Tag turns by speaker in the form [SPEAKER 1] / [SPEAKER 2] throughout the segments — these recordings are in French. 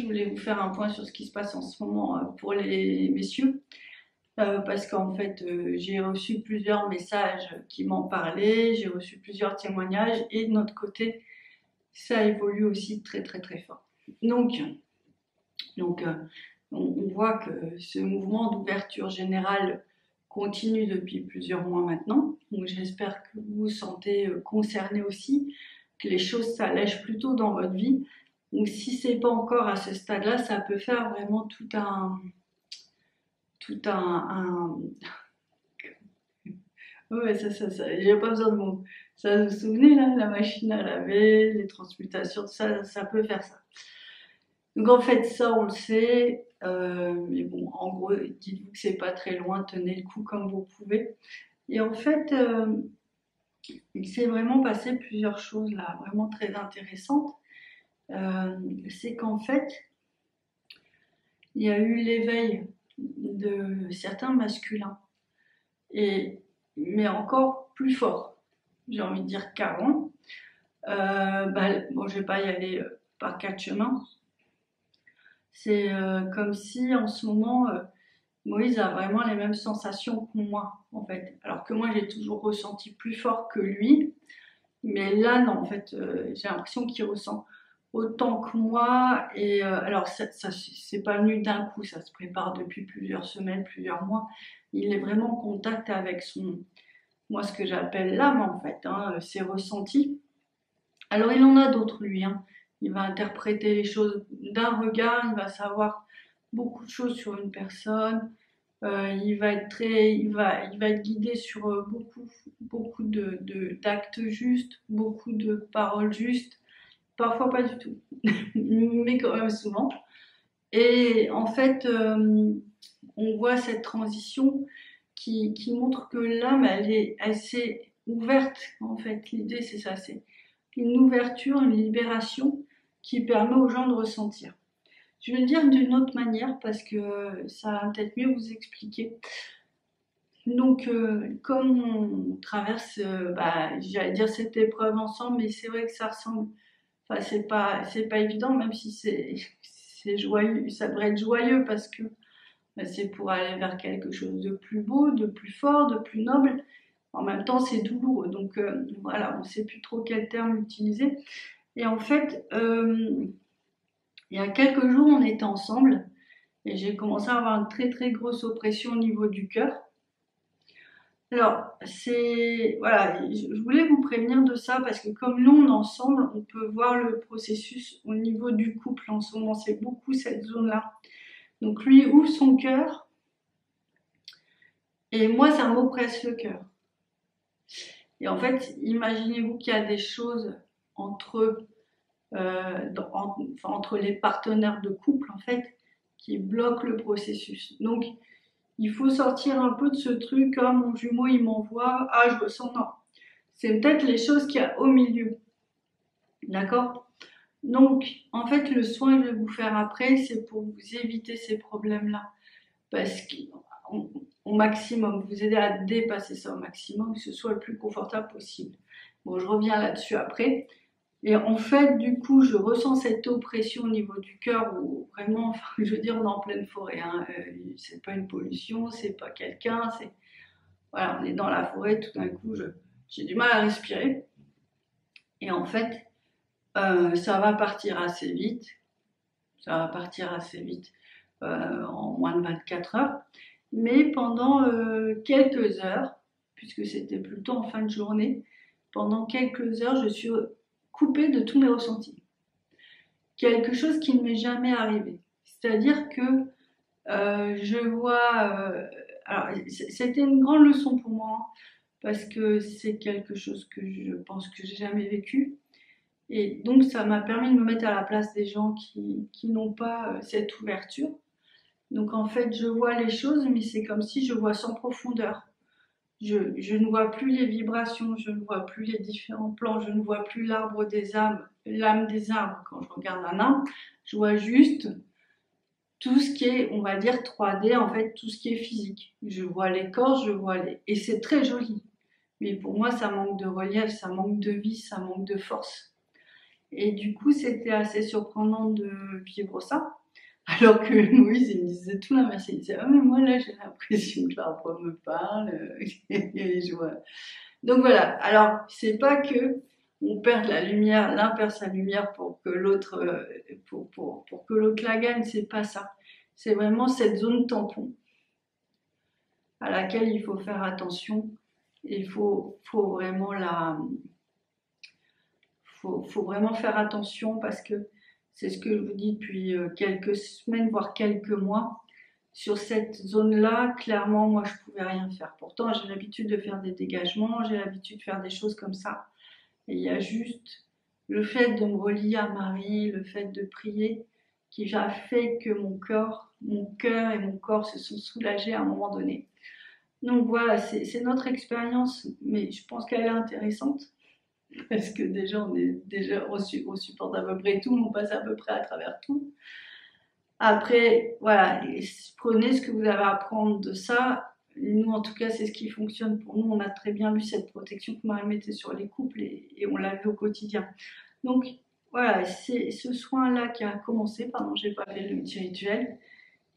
[SPEAKER 1] voulais vous faire un point sur ce qui se passe en ce moment pour les messieurs. Parce qu'en fait, j'ai reçu plusieurs messages qui m'en parlaient, j'ai reçu plusieurs témoignages et de notre côté, ça évolue aussi très très très fort. Donc on voit que ce mouvement d'ouverture générale continue depuis plusieurs mois maintenant. Donc j'espère que vous vous sentez concerné aussi, que les choses s'allègent plutôt dans votre vie. Donc si c'est pas encore à ce stade-là, ça peut faire vraiment tout un... Ouais, j'ai pas besoin de mots. Ça, vous vous souvenez là, la machine à laver, les transmutations, ça peut faire ça. Donc en fait, ça on le sait, mais bon, en gros, dites-vous que c'est pas très loin, tenez le coup comme vous pouvez. Et en fait, il s'est vraiment passé plusieurs choses là, vraiment très intéressantes. C'est qu'en fait, il y a eu l'éveil de certains masculins, mais encore plus fort, j'ai envie de dire qu'avant. Bon, je vais pas y aller par quatre chemins. C'est comme si en ce moment, Moïse a vraiment les mêmes sensations que moi, en fait. Alors que moi, j'ai toujours ressenti plus fort que lui. Mais là, non, en fait, j'ai l'impression qu'il ressent autant que moi. Et alors, ça c'est pas venu d'un coup, ça se prépare depuis plusieurs semaines, plusieurs mois. Il est vraiment en contact avec moi, ce que j'appelle l'âme, en fait, hein, ses ressentis. Alors, il en a d'autres, lui, hein. Il va interpréter les choses d'un regard, il va savoir beaucoup de choses sur une personne. Il va être guidé sur beaucoup d'actes justes, beaucoup de paroles justes, parfois pas du tout, mais quand même souvent. Et en fait, on voit cette transition qui montre que l'âme, elle s'est ouverte. En fait, l'idée c'est ça, c'est une ouverture, une libération qui permet aux gens de ressentir. Je vais le dire d'une autre manière parce que ça va peut-être mieux vous expliquer. Donc, comme on traverse, j'allais dire cette épreuve ensemble, mais c'est vrai que ça ressemble. Enfin, c'est pas évident, même si c'est joyeux. Ça devrait être joyeux parce que c'est pour aller vers quelque chose de plus beau, de plus fort, de plus noble. En même temps, c'est douloureux. Donc, voilà, on ne sait plus trop quel terme utiliser. Et en fait, il y a quelques jours, on était ensemble et j'ai commencé à avoir une très très grosse oppression au niveau du cœur. Alors, voilà, je voulais vous prévenir de ça parce que comme nous, on est ensemble, on peut voir le processus au niveau du couple. En ce moment, c'est beaucoup cette zone-là. Donc, lui ouvre son cœur et moi, ça m'oppresse le cœur. Et en fait, imaginez-vous qu'il y a des choses entre, entre les partenaires de couple, en fait, qui bloquent le processus. Donc, il faut sortir un peu de ce truc, comme mon jumeau il m'envoie, ah je ressens, non. C'est peut-être les choses qu'il y a au milieu. D'accord? Donc, en fait, le soin que je vais vous faire après, c'est pour vous éviter ces problèmes-là. Parce qu'au maximum, vous aider à dépasser ça au maximum, que ce soit le plus confortable possible. Bon, je reviens là-dessus après. Et en fait, du coup, je ressens cette oppression au niveau du cœur où vraiment, enfin, je veux dire, on est en pleine forêt. Hein. C'est pas une pollution, c'est pas quelqu'un, voilà, on est dans la forêt. Tout d'un coup, j'ai du mal à respirer. Et en fait, ça va partir assez vite. Ça va partir assez vite, en moins de 24 heures. Mais pendant quelques heures, puisque c'était plutôt en fin de journée, pendant quelques heures, je suis coupée de tous mes ressentis. Quelque chose qui ne m'est jamais arrivé. C'est-à-dire que je vois... alors, c'était une grande leçon pour moi, hein, parce que c'est quelque chose que je pense que j'ai jamais vécu. Et donc, ça m'a permis de me mettre à la place des gens qui n'ont pas cette ouverture. Donc, en fait, je vois les choses, mais c'est comme si je vois sans profondeur. Je ne vois plus les vibrations, je ne vois plus les différents plans, je ne vois plus l'arbre des âmes, l'âme des arbres. Quand je regarde un arbre, je vois juste tout ce qui est, on va dire, 3D, en fait, tout ce qui est physique. Je vois l'écorce, je vois les... Et c'est très joli. Mais pour moi, ça manque de relief, ça manque de vie, ça manque de force. Et du coup, c'était assez surprenant de vivre ça. Alors que Moïse, il me disait tout l'inverse. Il disait, ah, mais moi, là, j'ai l'impression que l'arbre me parle. Et je vois. Donc voilà. Alors, c'est pas que on perd la lumière, l'un perd sa lumière pour que l'autre, pour que l'autre la gagne. C'est pas ça. C'est vraiment cette zone tampon à laquelle il faut faire attention. Il faut vraiment faut vraiment faire attention parce que c'est ce que je vous dis depuis quelques semaines, voire quelques mois. Sur cette zone-là, clairement, moi, je pouvais rien faire. Pourtant, j'ai l'habitude de faire des dégagements, j'ai l'habitude de faire des choses comme ça. Et il y a juste le fait de me relier à Marie, le fait de prier, qui a fait que mon cœur et mon corps se sont soulagés à un moment donné. Donc voilà, c'est notre expérience, mais je pense qu'elle est intéressante parce que déjà on est déjà on supporte à peu près tout, on passe à peu près à travers tout. Après, voilà, prenez ce que vous avez à prendre de ça. Nous, en tout cas, c'est ce qui fonctionne pour nous. On a très bien vu cette protection que Marie mettait sur les couples et on l'a vu au quotidien. Donc, voilà, c'est ce soin-là qui a commencé. Pardon, j'ai pas fait le petit rituel.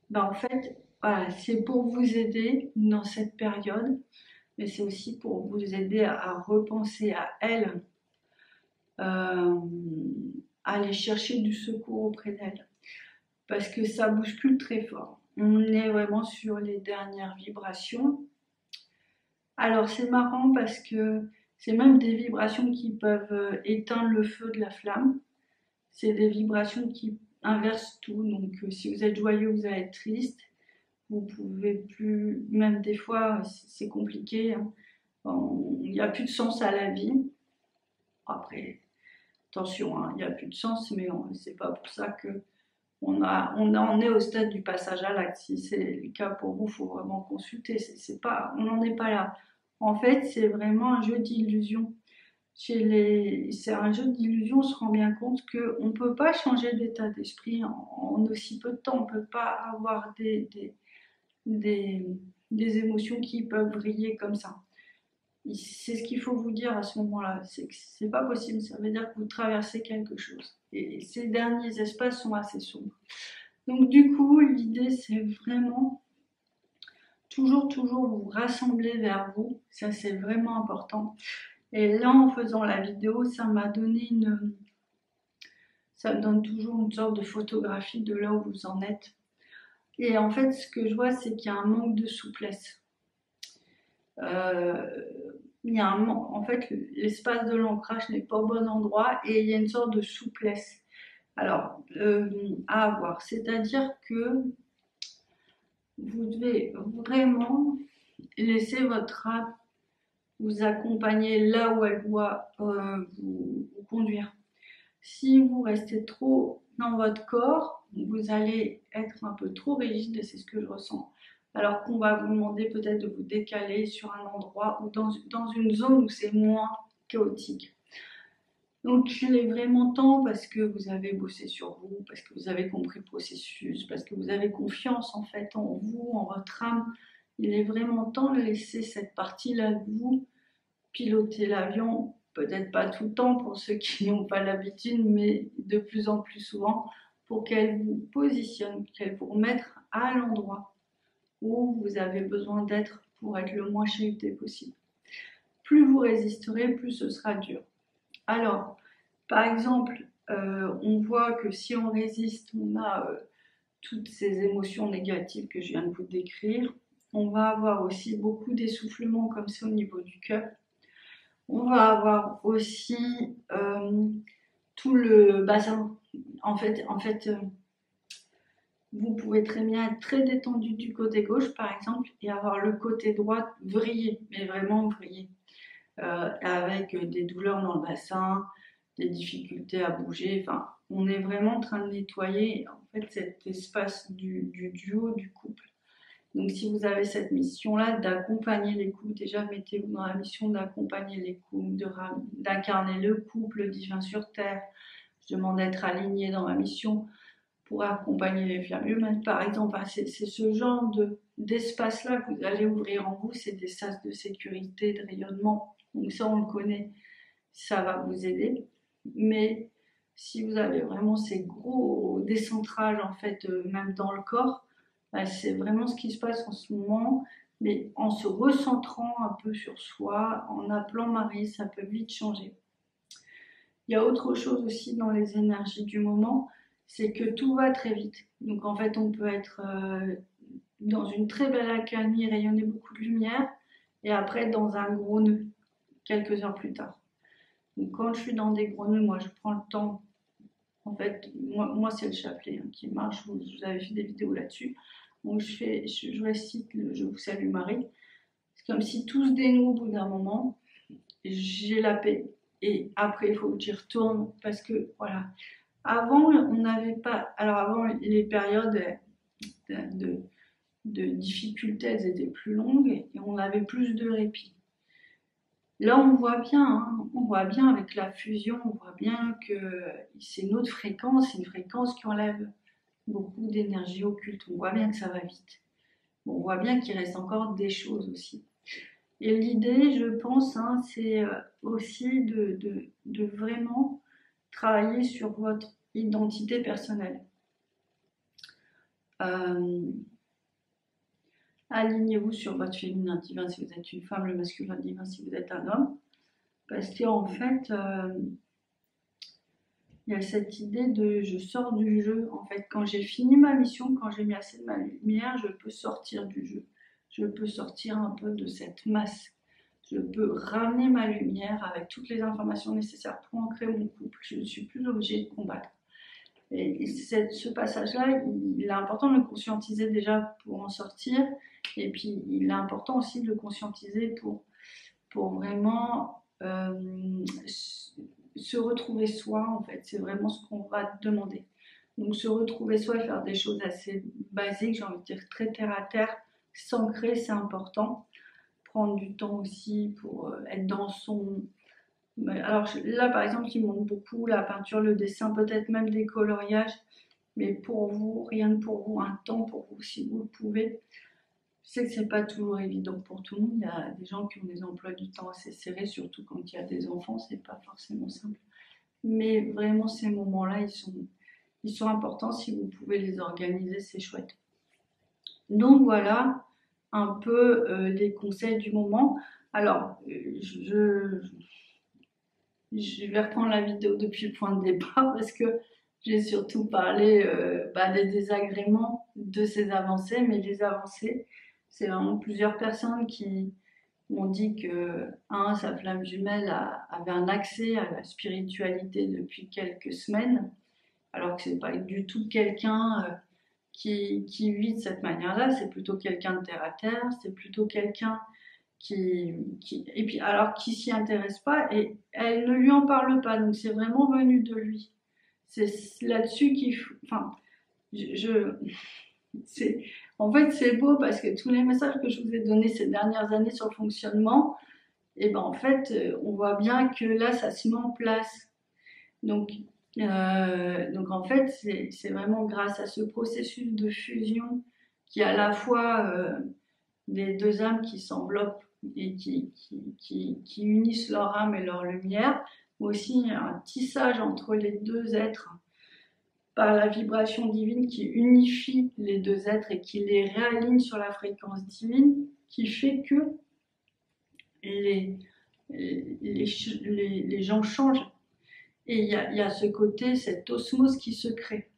[SPEAKER 1] Ben, en fait, voilà, c'est pour vous aider dans cette période, mais c'est aussi pour vous aider à repenser à elle, euh, à aller chercher du secours auprès d'elle. Parce que ça bouscule très fort. On est vraiment sur les dernières vibrations. Alors c'est marrant parce que c'est même des vibrations qui peuvent éteindre le feu de la flamme. C'est des vibrations qui inversent tout. Donc si vous êtes joyeux, vous allez être triste. Vous pouvez plus, même des fois, c'est compliqué. Hein. Il n'y a plus de sens à la vie. Après, attention, hein, il n'y a plus de sens, mais c'est pas pour ça que on en est au stade du passage à l'acte. Si c'est le cas pour vous, il faut vraiment consulter. C'est pas, on n'en est pas là. En fait, c'est vraiment un jeu d'illusion. C'est un jeu d'illusion. On se rend bien compte qu'on ne peut pas changer d'état d'esprit en aussi peu de temps. On ne peut pas avoir des, des émotions qui peuvent briller comme ça. C'est ce qu'il faut vous dire à ce moment-là, c'est que c'est pas possible. Ça veut dire que vous traversez quelque chose. Et ces derniers espaces sont assez sombres. Donc du coup, l'idée c'est vraiment toujours vous rassembler vers vous. Ça c'est vraiment important. Et là, en faisant la vidéo, ça me donne toujours une sorte de photographie de là où vous en êtes. Et en fait, ce que je vois, c'est qu'il y a un manque de souplesse. Il y a en fait, l'espace de l'ancrage n'est pas au bon endroit et il y a une sorte de souplesse. Alors, à avoir, c'est-à-dire que vous devez vraiment laisser votre âme vous accompagner là où elle doit vous conduire. Si vous restez trop dans votre corps, vous allez être un peu trop rigide et c'est ce que je ressens. Alors qu'on va vous demander peut-être de vous décaler sur un endroit ou dans une zone où c'est moins chaotique. Donc il est vraiment temps parce que vous avez bossé sur vous, parce que vous avez compris le processus, parce que vous avez confiance en fait en vous, en votre âme. Il est vraiment temps de laisser cette partie-là de vous piloter l'avion, peut-être pas tout le temps pour ceux qui n'ont pas l'habitude, mais de plus en plus souvent, pour qu'elle vous positionne, qu'elle vous remette à l'endroit où vous avez besoin d'être pour être le moins chahuté possible. Plus vous résisterez, plus ce sera dur. Alors, par exemple, on voit que si on résiste, on a toutes ces émotions négatives que je viens de vous décrire. On va avoir aussi beaucoup d'essoufflement comme ça au niveau du cœur. On va avoir aussi tout le bassin. En fait, vous pouvez très bien être très détendu du côté gauche, par exemple, et avoir le côté droit vriller, mais vraiment vriller, avec des douleurs dans le bassin, des difficultés à bouger. Enfin, on est vraiment en train de nettoyer en fait cet espace du duo, du couple. Donc si vous avez cette mission-là d'accompagner les couples, déjà mettez-vous dans la mission d'accompagner les couples, d'incarner le couple divin sur terre. Je demande d'être aligné dans ma mission pour accompagner les flammes humaines, par exemple. Enfin, c'est ce genre d'espace-là que vous allez ouvrir en vous, c'est des sas de sécurité, de rayonnement. Donc ça, on le connaît, ça va vous aider. Mais si vous avez vraiment ces gros décentrages en fait, même dans le corps, bah, c'est vraiment ce qui se passe en ce moment. Mais en se recentrant un peu sur soi, en appelant Marie, ça peut vite changer. Il y a autre chose aussi dans les énergies du moment, c'est que tout va très vite. Donc en fait, on peut être dans une très belle accalmie, rayonner beaucoup de lumière, et après dans un gros nœud, quelques heures plus tard. Donc quand je suis dans des gros nœuds, moi je prends le temps. En fait, moi c'est le chapelet qui marche, vous avez fait des vidéos là-dessus. Donc je récite le Je vous salue Marie. C'est comme si tout se dénoue au bout d'un moment. J'ai la paix. Et après, il faut que j'y retourne parce que voilà. Avant, on n'avait pas. Alors avant, les périodes de difficultés, elles étaient plus longues et on avait plus de répit. Là, on voit bien, hein, on voit bien avec la fusion, on voit bien que c'est notre fréquence, c'est une fréquence qui enlève beaucoup d'énergie occulte. On voit bien que ça va vite. Bon, on voit bien qu'il reste encore des choses aussi. Et l'idée, je pense, hein, c'est aussi de vraiment travailler sur votre identité personnelle. Alignez-vous sur votre féminin divin si vous êtes une femme, le masculin divin si vous êtes un homme. Parce qu'en fait, il y a cette idée de je sors du jeu. En fait, quand j'ai fini ma mission, quand j'ai mis assez de ma lumière, je peux sortir du jeu. Je peux sortir un peu de cette masse. Je peux ramener ma lumière avec toutes les informations nécessaires pour ancrer mon couple. Je ne suis plus obligée de combattre. Et ce passage-là, il est important de le conscientiser déjà pour en sortir. Et puis, il est important aussi de le conscientiser pour vraiment se retrouver soi, en fait. C'est vraiment ce qu'on va te demander. Donc, se retrouver soi et faire des choses assez basiques, j'ai envie de dire très terre à terre, s'ancrer, c'est important. Prendre du temps aussi pour être dans son... Alors là, par exemple, il montre beaucoup la peinture, le dessin, peut-être même des coloriages. Mais pour vous, rien que pour vous, un temps pour vous, si vous le pouvez. Je sais que c'est pas toujours évident pour tout le monde. Il y a des gens qui ont des emplois du temps assez serrés, surtout quand il y a des enfants, c'est pas forcément simple. Mais vraiment, ces moments-là, ils sont importants. Si vous pouvez les organiser, c'est chouette. Donc voilà un peu les conseils du moment. Alors, je vais reprendre la vidéo depuis le point de départ parce que j'ai surtout parlé des désagréments de ces avancées, mais les avancées, c'est vraiment plusieurs personnes qui m'ont dit que, sa flamme jumelle avait un accès à la spiritualité depuis quelques semaines, alors que c'est pas du tout quelqu'un qui vit de cette manière-là, c'est plutôt quelqu'un de terre à terre, c'est plutôt quelqu'un et puis alors qui s'y intéresse pas et elle ne lui en parle pas, donc c'est vraiment venu de lui. C'est là-dessus enfin, en fait c'est beau parce que tous les messages que je vous ai donnés ces dernières années sur le fonctionnement, et ben en fait on voit bien que là ça se met en place. Donc en fait c'est vraiment grâce à ce processus de fusion qui est à la fois des deux âmes qui s'enveloppent et qui unissent leur âme et leur lumière, mais aussi un tissage entre les deux êtres par la vibration divine qui unifie les deux êtres et qui les réaligne sur la fréquence divine, qui fait que les gens changent. Et il y a ce côté, cette osmose qui se crée.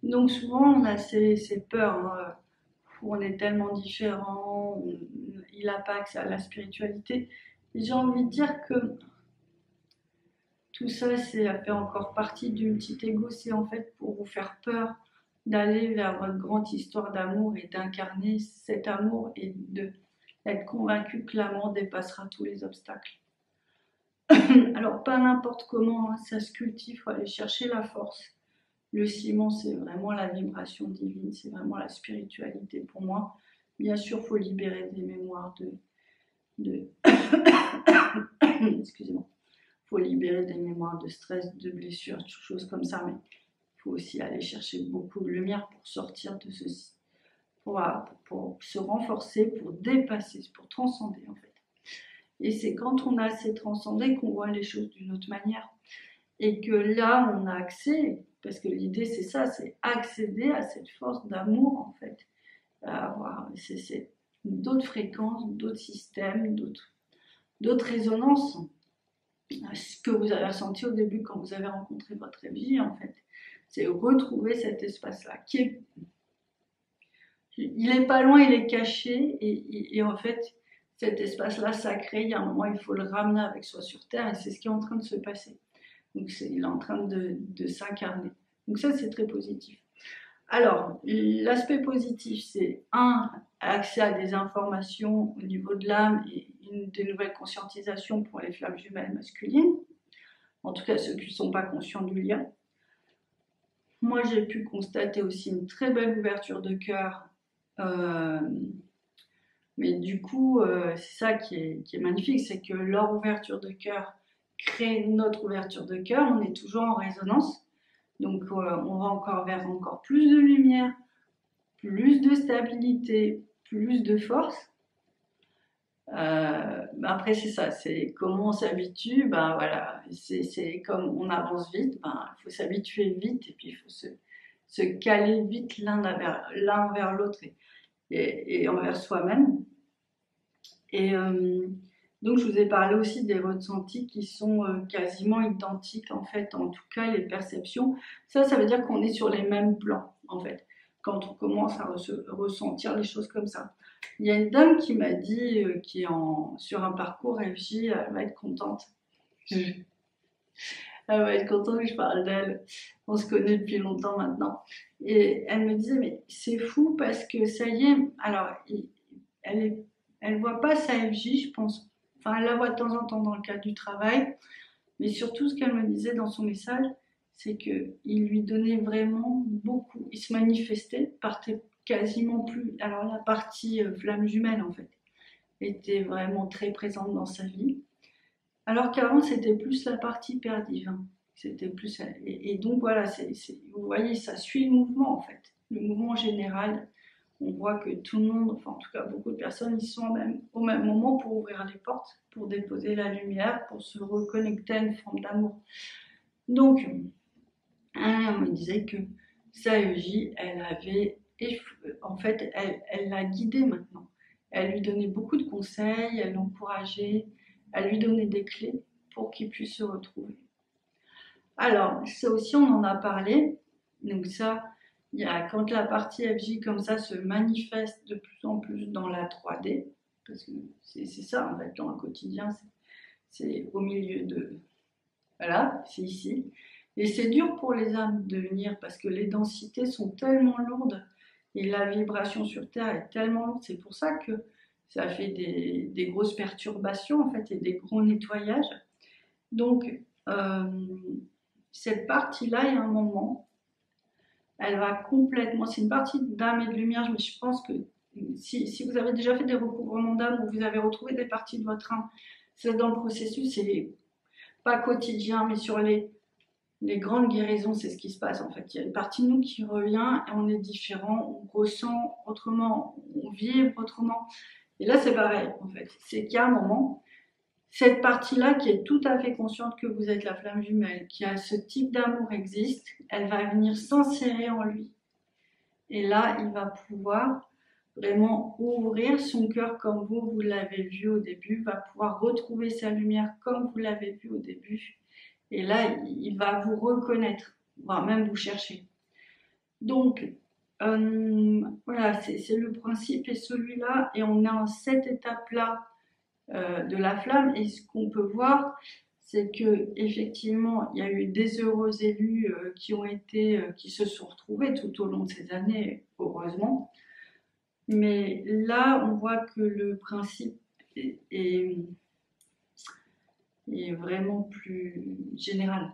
[SPEAKER 1] Donc souvent on a ces peurs, hein, où on est tellement différents, il n'a pas accès à la spiritualité. Et j'ai envie de dire que tout ça, ça fait encore partie du petit ego, c'est en fait pour vous faire peur d'aller vers votre grande histoire d'amour et d'incarner cet amour et d'être convaincu que l'amour dépassera tous les obstacles. Alors pas n'importe comment, hein, ça se cultive, il faut aller chercher la force. Le ciment, c'est vraiment la vibration divine, c'est vraiment la spiritualité pour moi. Bien sûr, il faut libérer des mémoires excusez-moi. Il faut libérer des mémoires de stress, de blessures, de choses comme ça, mais il faut aussi aller chercher beaucoup de lumière pour sortir de ceci, pour se renforcer, pour dépasser, pour transcender en fait. Et c'est quand on a assez transcendé qu'on voit les choses d'une autre manière. et que là, on a accès, parce que l'idée c'est ça, c'est accéder à cette force d'amour en fait, à avoir c'est d'autres fréquences, d'autres systèmes, d'autres résonances, ce que vous avez ressenti au début quand vous avez rencontré votre FJ en fait, c'est retrouver cet espace-là qui est, il est pas loin, il est caché et en fait cet espace-là sacré, il y a un moment il faut le ramener avec soi sur Terre et c'est ce qui est en train de se passer. Donc il est en train de s'incarner. Donc ça c'est très positif. Alors l'aspect positif c'est accès à des informations au niveau de l'âme et des nouvelles conscientisations pour les flammes jumelles masculines. En tout cas ceux qui ne sont pas conscients du lien. Moi j'ai pu constater aussi une très belle ouverture de cœur. Mais du coup, c'est ça qui est magnifique, c'est que leur ouverture de cœur crée notre ouverture de cœur, on est toujours en résonance, donc on va encore vers encore plus de lumière, plus de stabilité, plus de force. Après c'est ça, c'est comment on s'habitue, ben voilà, c'est comme on avance vite, ben il faut s'habituer vite et puis il faut se caler vite l'un vers l'autre et envers soi-même. Et donc, je vous ai parlé aussi des ressentis qui sont quasiment identiques, en fait, en tout cas, les perceptions. Ça veut dire qu'on est sur les mêmes plans, en fait, quand on commence à ressentir les choses comme ça. Il y a une dame qui m'a dit, qui est sur un parcours FJ, elle va être contente. Elle va être contente que je parle d'elle. On se connaît depuis longtemps maintenant. Et elle me disait, mais c'est fou parce que ça y est, alors, elle voit pas sa FJ, je pense. Enfin, elle la voit de temps en temps dans le cadre du travail. Mais surtout, ce qu'elle me disait dans son message, c'est qu'il lui donnait vraiment beaucoup. Il se manifestait, partait quasiment plus. Alors, la partie flamme jumelle, en fait, était vraiment très présente dans sa vie. Alors qu'avant, c'était plus la partie père divin. C'était plus. Et donc, voilà, vous voyez, ça suit le mouvement, en fait. Le mouvement général. On voit que tout le monde, enfin en tout cas beaucoup de personnes, ils sont au même moment pour ouvrir les portes, pour déposer la lumière, pour se reconnecter à une forme d'amour. Donc, elle me disait que sa EJ, elle avait, en fait, elle l'a guidée maintenant. Elle lui donnait beaucoup de conseils, elle l'encourageait, elle lui donnait des clés pour qu'il puisse se retrouver. Alors, ça aussi, on en a parlé. Donc ça, quand la partie FJ comme ça se manifeste de plus en plus dans la 3D, parce que c'est ça en fait dans le quotidien, c'est au milieu de... Voilà, c'est ici. Et c'est dur pour les âmes de venir parce que les densités sont tellement lourdes et la vibration sur Terre est tellement lourde. C'est pour ça que ça fait des grosses perturbations en fait et des gros nettoyages. Donc, cette partie-là, il y a un moment, elle va complètement. C'est une partie d'âme et de lumière, mais je pense que si vous avez déjà fait des recouvrements d'âme ou vous avez retrouvé des parties de votre âme, c'est dans le processus, c'est pas quotidien, mais sur les grandes guérisons, c'est ce qui se passe en fait. Il y a une partie de nous qui revient et on est différent, on ressent autrement, on vibre autrement. Et là, c'est pareil en fait. C'est qu'il y a un moment, cette partie-là qui est tout à fait consciente que vous êtes la flamme jumelle, qui a ce type d'amour existe, elle va venir s'insérer en lui. Et là, il va pouvoir vraiment ouvrir son cœur comme vous l'avez vu au début, va pouvoir retrouver sa lumière comme vous l'avez vu au début. Et là, il va vous reconnaître, voire même vous chercher. Donc, voilà, c'est le principe est celui-là. Et on est en cette étape-là de la flamme. Et ce qu'on peut voir, c'est que effectivement, il y a eu des heureux élus qui se sont retrouvés tout au long de ces années, heureusement. Mais là, on voit que le principe est vraiment plus général.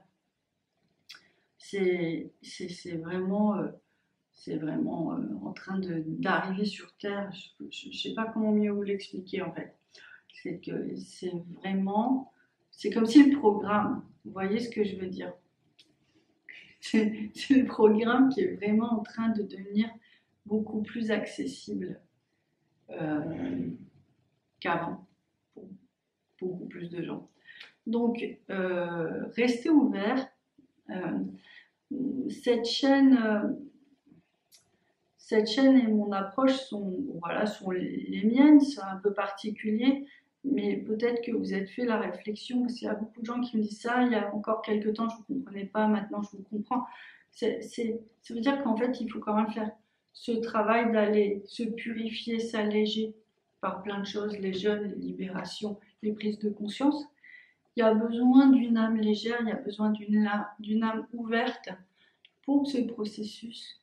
[SPEAKER 1] C'est vraiment, en train d'arriver sur Terre. Je ne sais pas comment mieux vous l'expliquer en fait. C'est que c'est comme si le programme, vous voyez ce que je veux dire? C'est le programme qui est vraiment en train de devenir beaucoup plus accessible qu'avant pour beaucoup plus de gens. Donc, restez ouverts, Cette chaîne, et mon approche sont les miennes, c'est un peu particulier, mais peut-être que vous êtes fait la réflexion, parce qu'il y a beaucoup de gens qui me disent ça, il y a encore quelques temps je ne vous comprenais pas, maintenant je vous comprends. Ça veut dire qu'en fait il faut quand même faire ce travail d'aller se purifier, s'alléger par plein de choses, les jeûnes, les libérations, les prises de conscience. Il y a besoin d'une âme légère, il y a besoin d'une âme ouverte pour que ce processus,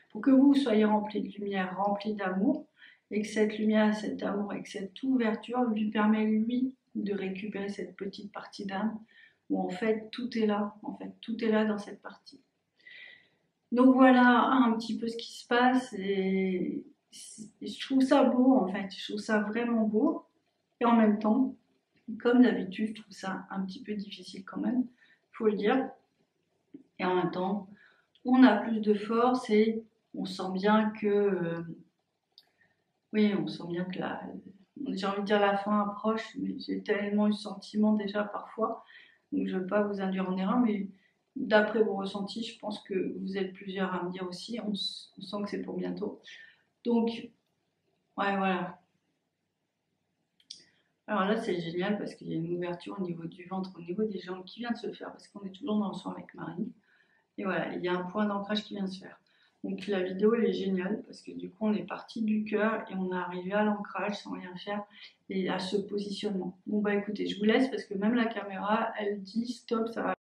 [SPEAKER 1] pour que vous soyez rempli de lumière, rempli d'amour, et que cette lumière, cet amour et que cette ouverture lui permet lui de récupérer cette petite partie d'âme où en fait tout est là, tout est là dans cette partie. Donc voilà un petit peu ce qui se passe et je trouve ça beau en fait, je trouve ça vraiment beau et en même temps, comme d'habitude, je trouve ça un petit peu difficile quand même, faut le dire. Et en même temps, on a plus de force et on sent bien que, oui, on sent bien que j'ai envie de dire la fin approche, mais j'ai tellement eu ce sentiment déjà parfois, donc je ne veux pas vous induire en erreur, mais d'après vos ressentis, je pense que vous êtes plusieurs à me dire aussi, on sent que c'est pour bientôt. Donc, ouais, voilà. Alors là, c'est génial parce qu'il y a une ouverture au niveau du ventre, au niveau des jambes qui vient de se faire, parce qu'on est toujours dans le soin avec Marie. Et voilà, il y a un point d'ancrage qui vient de se faire. Donc la vidéo, elle est géniale parce que du coup, on est parti du cœur et on est arrivé à l'ancrage sans rien faire et à ce positionnement. Bon bah écoutez, je vous laisse parce que même la caméra, elle dit stop, ça va.